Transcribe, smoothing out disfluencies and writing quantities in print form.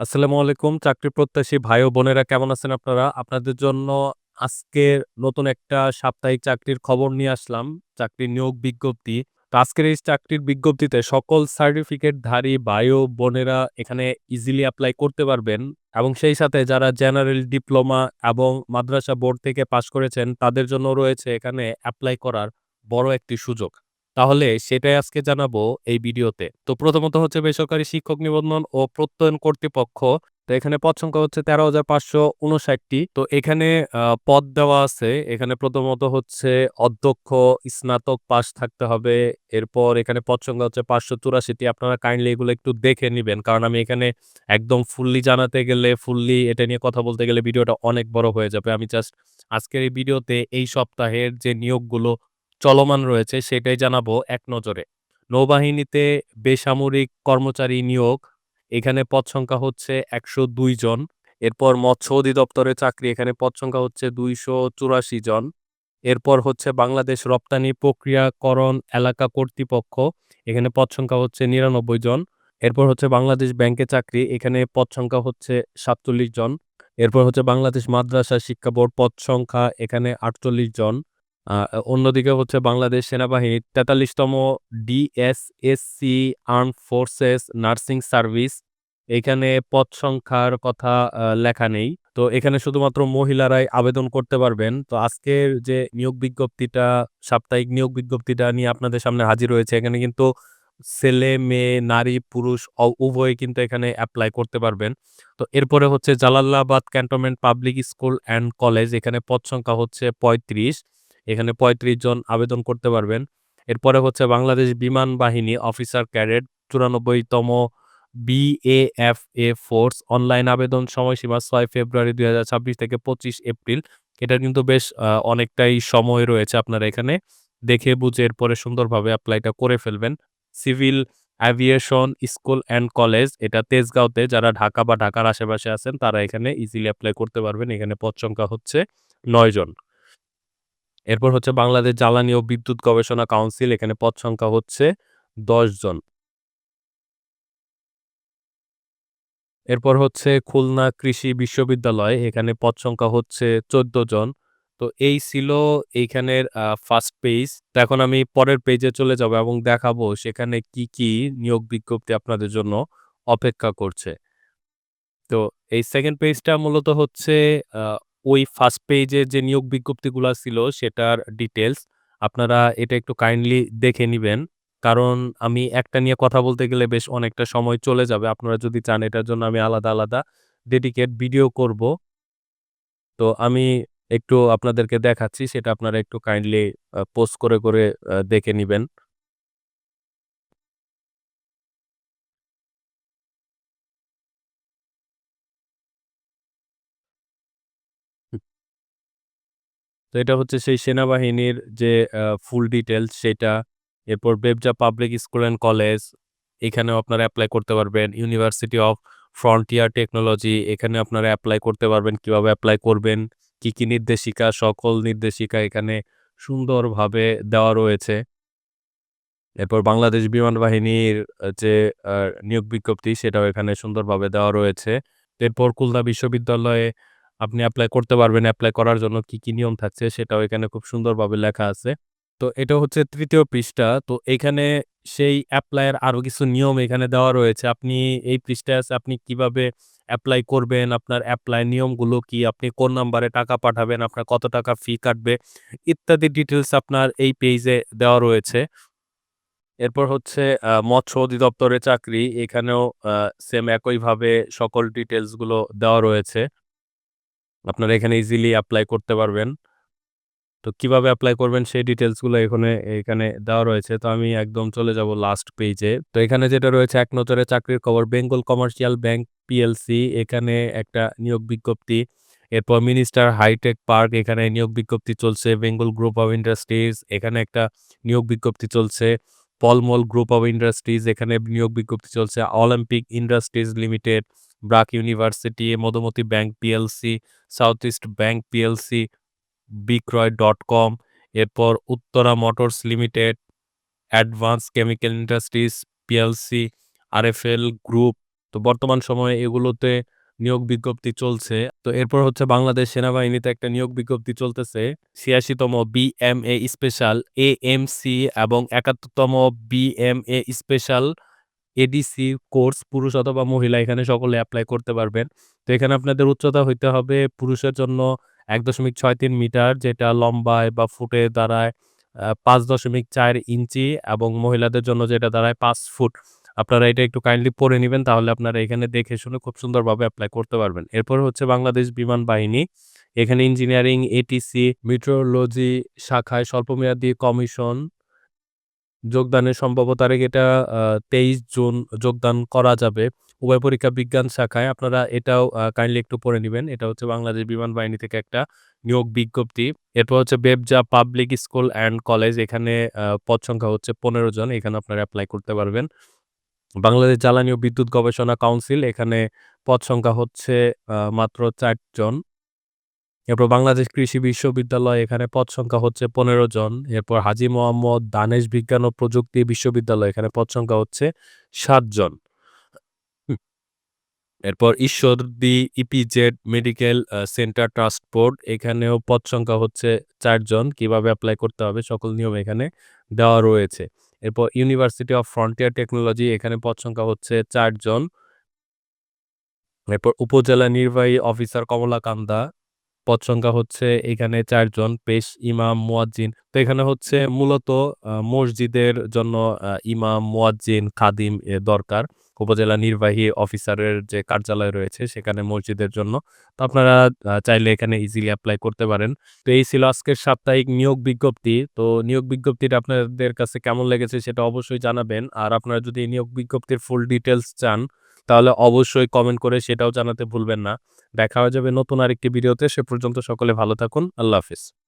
আসসালামু আলাইকুম চাকরি প্রত্যাশী ভাই ও বোনেরা কেমন আছেন আপনারা? আপনাদের জন্য আজকের নতুন একটা সাপ্তাহিক চাকরির খবর নিয়ে আসলাম। চাকরির নিয়োগ বিজ্ঞপ্তি। তো আজকের এই চাকরির বিজ্ঞপ্তিতে সকল সার্টিফিকেটধারী ভাই ও বোনেরা এখানে ইজিলি এপ্লাই করতে পারবেন এবং সেই সাথে যারা জেনারেল ডিপ্লোমা এবং মাদ্রাসা বোর্ড থেকে পাশ করেছেন তাদের জন্য রয়েছে এখানে এপ্লাই করার বড় একটি সুযোগ। তাহলে সেটাই আজকে জানাবো এই ভিডিওতে। তো প্রথমত হচ্ছে বেসরকারি শিক্ষক নিবন্ধন ও প্রত্যয়ন কর্তৃপক্ষ। তো এখানে পদ সংখ্যা হচ্ছে ১৩,৫৫৯ টি। তো এখানে পদ দেওয়া আছে। এখানে প্রথমত হচ্ছে অধ্যক্ষ, স্নাতক পাস থাকতে হবে। এরপর এখানে পদ সংখ্যা হচ্ছে ৫৮৪ টি। আপনারা কাইন্ডলি এগুলো একটু দেখে নিবেন। কারণ আমি এখানে একদম ফুললি জানাতে গেলে, ফুললি এটা নিয়ে কথা বলতে গেলে ভিডিওটা অনেক বড় হয়ে যাবে। আমি জাস্ট আজকের এই ভিডিওতে এই সপ্তাহের যে নিয়োগগুলো চলমান রয়েছে সেটাই জানাবো এক নজরে। নৌবাহিনীতে বেসামরিক কর্মচারী নিয়োগ, এখানে পদ সংখ্যা হচ্ছে ১০২ জন। এরপর মৎস্য অধিদপ্তরে চাকরি, এখানে পদ সংখ্যা হচ্ছে ২৮৪ জন। এরপর হচ্ছে বাংলাদেশ রপ্তানি প্রক্রিয়াকরণ এলাকা কর্তৃপক্ষ, এখানে পদ সংখ্যা হচ্ছে ৯৯ জন। এরপর হচ্ছে বাংলাদেশ ব্যাংকে চাকরি, এখানে পদ সংখ্যা হচ্ছে ৪৭ জন। এরপর হচ্ছে বাংলাদেশ মাদ্রাসা শিক্ষা বোর্ড, পদ সংখ্যা এখানে ৪৮ জন। আ অন্যদিকে হচ্ছে বাংলাদেশ সেনাবাহিনীর ৪৩তম ডিএসএসসি আর্মড ফোর্সেস নার্সিং সার্ভিস। এখানে পদ সংখ্যার কথা লেখা নেই। তো এখানে শুধুমাত্র মহিলারাই আবেদন করতে পারবেন। তো আজকের যে নিয়োগ বিজ্ঞপ্তিটা, সাপ্তাহিক নিয়োগ বিজ্ঞপ্তিটা নিয়ে আপনাদের সামনে হাজির হয়েছে। এখানে কিন্তু ছেলে, মেয়ে, নারী, পুরুষ উভয়ই কিন্তু এখানে এপ্লাই করতে পারবেন। তো এরপরে হচ্ছে Jalalabad cantonment public school and college, এখানে পদ সংখ্যা হচ্ছে ৩৫। এখানে ৩৫ জন আবেদন করতে পারবেন। এরপরে হচ্ছে বাংলাদেশ বিমান বাহিনী officer cadet ৯৪তম BAFA force, online আবেদন সময়সীমা ৬ ফেব্রুয়ারি ২০২৬ থেকে ২৫ এপ্রিল। এটার কিন্তু বেশ অনেকটাই সময় রয়েছে। আপনারা এখানে দেখে বুঝে এরপরে সুন্দরভাবে এপ্লাইটা করে ফেলবেন। Civil aviation school and college, এটা তেজগাঁওতে। যারা ঢাকা বা ঢাকার আশেপাশে আছেন তারা এখানে ইজিলি এপ্লাই করতে পারবেন। এখানে পদ সংখ্যা হচ্ছে ৯ জন। এরপর হচ্ছে বাংলাদেশ জ্বালানি ও বিদ্যুৎ গবেষণা কাউন্সিল, এখানে পদ সংখ্যা হচ্ছে ১০ জন। এরপর হচ্ছে খুলনা কৃষি বিশ্ববিদ্যালয়, এখানে পদ সংখ্যা হচ্ছে ১৪ জন। তো এই ছিল এইখানের ফার্স্ট পেজ। তো এখন আমি পরের পেজে চলে যাব এবং দেখাবো সেখানে কি নিয়োগ বিজ্ঞপ্তি আপনাদের জন্য অপেক্ষা করছে। তো এই সেকেন্ড পেজটা মূলত হচ্ছে আ ওই ফার্স্ট পেজে যে নিয়োগ বিজ্ঞপ্তিগুলা ছিল সেটার ডিটেইলস। আপনারা এটা একটু কাইন্ডলি দেখে নিবেন। কারণ আমি একটা নিয়ে কথা বলতে গেলে বেশ অনেকটা সময় চলে যাবে। আপনারা যদি চান এটার জন্য আমি আলাদা ডেডিকেট ভিডিও করব। তো আমি একটু আপনাদেরকে দেখাচ্ছি, সেটা আপনারা একটু কাইন্ডলি পোজ করে দেখে নিবেন। তো এটা হচ্ছে সেই সেনাবাহিনীর যে ফুল ডিটেইলস সেটা। এরপর বেবজা পাবলিক স্কুল অ্যান্ড কলেজ, এখানেও আপনারা এপ্লাই করতে পারবেন। ইউনিভার্সিটি অফ ফ্রন্টিয়ার টেকনোলজি, এখানে আপনারা এপ্লাই করতে পারবেন। কিভাবে এপ্লাই করবেন, কি নির্দেশিকা, সকল নির্দেশিকা এখানে সুন্দরভাবে দেওয়া রয়েছে। এরপর বাংলাদেশ বিমান বাহিনীর যে আ নিয়োগ বিজ্ঞপ্তি সেটাও এখানে সুন্দরভাবে দেওয়া রয়েছে। এরপর খুলনা বিশ্ববিদ্যালয়ে আপনি এপ্লাই করতে পারবেন। এপ্লাই করার জন্য কি নিয়ম থাকছে সেটাও এখানে খুব সুন্দরভাবে লেখা আছে। তো এটা হচ্ছে ৩য় পৃষ্ঠা। তো এখানে সেই এপ্লাই এর আরো কিছু নিয়ম এখানে দেওয়া রয়েছে। আপনি এই পৃষ্ঠায় আছে আপনি কিভাবে এপ্লাই করবেন, আপনার এপ্লাই নিয়মগুলো কি, আপনি কোন নাম্বারে টাকা পাঠাবেন, আপনার কত টাকা ফি কাটবে ইত্যাদি ডিটেইলস আপনার এই পেইজে দেওয়া রয়েছে। এরপর হচ্ছে মৎস্য অধিদপ্তরে চাকরি। এখানেও সেম একইভাবে সকল ডিটেইলস গুলো দেওয়া রয়েছে। আপনারা এখানে ইজিলি এপ্লাই করতে পারবেন। তো কিভাবে এপ্লাই করবেন সেই ডিটেইলস গুলো এখানে দেওয়া রয়েছে। তো আমি একদম চলে যাব লাস্ট পেইজে। তো এখানে যেটা রয়েছে এক নজরে চাকরির খবর, বেঙ্গল কমার্শিয়াল ব্যাংক পিএলসি, এখানে একটা নিয়োগ বিজ্ঞপ্তি। এরপর মিনিস্টার হাইটেক পার্ক, এখানে নিয়োগ বিজ্ঞপ্তি চলছে। বেঙ্গল গ্রুপ অফ ইন্ডাস্ট্রিজ, এখানে একটা নিয়োগ বিজ্ঞপ্তি চলছে। পলমল গ্রুপ অফ ইন্ডাস্ট্রিজ, এখানে নিয়োগ বিজ্ঞপ্তি চলছে। Olympic industries limited, BRAC university, Madhumati bank PLC, south east bank PLC, বিক্রয়.com, এরপর Uttara motors limited, advance chemical industries PLC, RFL group. তো বর্তমান সময়ে এগুলোতে নিয়োগ বিজ্ঞপ্তি চলছে। তো এরপর হচ্ছে বাংলাদেশ সেনাবাহিনীতে একটা নিয়োগ বিজ্ঞপ্তি চলতেছে। ৮৬ তম বিএমএ স্পেশাল এএমসি এবং ৭১ তম বিএমএ স্পেশাল এডিসি কোর্স পুরুষ অথবা মহিলা এখানে সকলে এপ্লাই করতে পারবেন। তো এখানে আপনাদের উচ্চতা হইতে হবে পুরুষের জন্য ১.৬৩ মিটার যেটা লম্বায় বা ফুটে দাঁড়ায় ৫.৪ ইঞ্চি এবং মহিলাদের জন্য যেটা দাঁড়ায় ৫ ফুট। আপনারা এটা একটু কাইন্ডলি পড়ে নিবেন তাহলে আপনারা এখানে দেখে শুনে খুব সুন্দরভাবে এপ্লাই করতে পারবেন। এরপর হচ্ছে বাংলাদেশ বিমান বাহিনী। এখানে ইঞ্জিনিয়ারিং, এটিসি, মেট্রোলজি শাখায় স্বল্পমেয়াদী কমিশন যোগদানের সম্ভাব্য তারিখ এটা ২৩ জুন যোগদান করা যাবে। উভয় পরীক্ষা বিজ্ঞান শাখায়। আপনারা এটাও কাইন্ডলি একটু পড়ে নিবেন। এটা হচ্ছে বাংলাদেশ বিমান বাহিনী থেকে একটা নিয়োগ বিজ্ঞপ্তি। এরপর হচ্ছে বেবজা পাবলিক স্কুল অ্যান্ড কলেজ। এখানে পদ সংখ্যা হচ্ছে ১৫ জন। এখানে আপনারা এপ্লাই করতে পারবেন। বাংলাদেশ জ্বালানি ও বিদ্যুৎ গবেষণা কাউন্সিল। এখানে পদ সংখ্যা হচ্ছে মাত্র ৪ জন। এরপর বাংলাদেশ কৃষি বিশ্ববিদ্যালয় এখানে পদ সংখ্যা হচ্ছে ১৫ জন। এরপর হাজী মোহাম্মদ দানেশ বিজ্ঞান ও প্রযুক্তি বিশ্ববিদ্যালয় এখানে পদ সংখ্যা হচ্ছে ৭ জন। হুম। এরপর Ishwardi EPZ medical centre trust board এখানেও পদ সংখ্যা হচ্ছে ৪ জন। কিভাবে এপ্লাই করতে হবে সকল নিয়ম এখানে দেওয়া রয়েছে। এরপর ইউনিভার্সিটি অফ ফ্রন্টিয়ার টেকনোলজি এখানে পদ সংখ্যা হচ্ছে ৪ জন। এরপর উপজেলা নির্বাহী অফিসার কমলাকান্দা পদ সংখ্যা হচ্ছে এখানে ৪ জন। পেশ ইমাম, মুয়াজ্জিন। তো এখানে হচ্ছে মূলত মসজিদের জন্য ইমাম, মুয়াজ্জিন, খাদিম দরকার। উপজেলা নির্বাহী অফিসারের যে কার্যালয় রয়েছে সেখানে মসজিদের জন্য। তো আপনারা চাইলে এখানে ইজিলি এপ্লাই করতে পারেন। তো এই ছিল আজকের সাপ্তাহিক নিয়োগ বিজ্ঞপ্তি। তো নিয়োগ বিজ্ঞপ্তিটা আপনাদের কাছে কেমন লেগেছে সেটা অবশ্যই জানাবেন। আর আপনারা যদি এই নিয়োগ বিজ্ঞপ্তির ফুল ডিটেইলস চান তাহলে অবশ্যই কমেন্ট করে সেটাও জানাতে ভুলবেন না। দেখা হয়ে যাবে নতুন আরেকটি ভিডিওতে। সে পর্যন্ত সকলে ভালো থাকুন। আল্লাহ হাফেজ।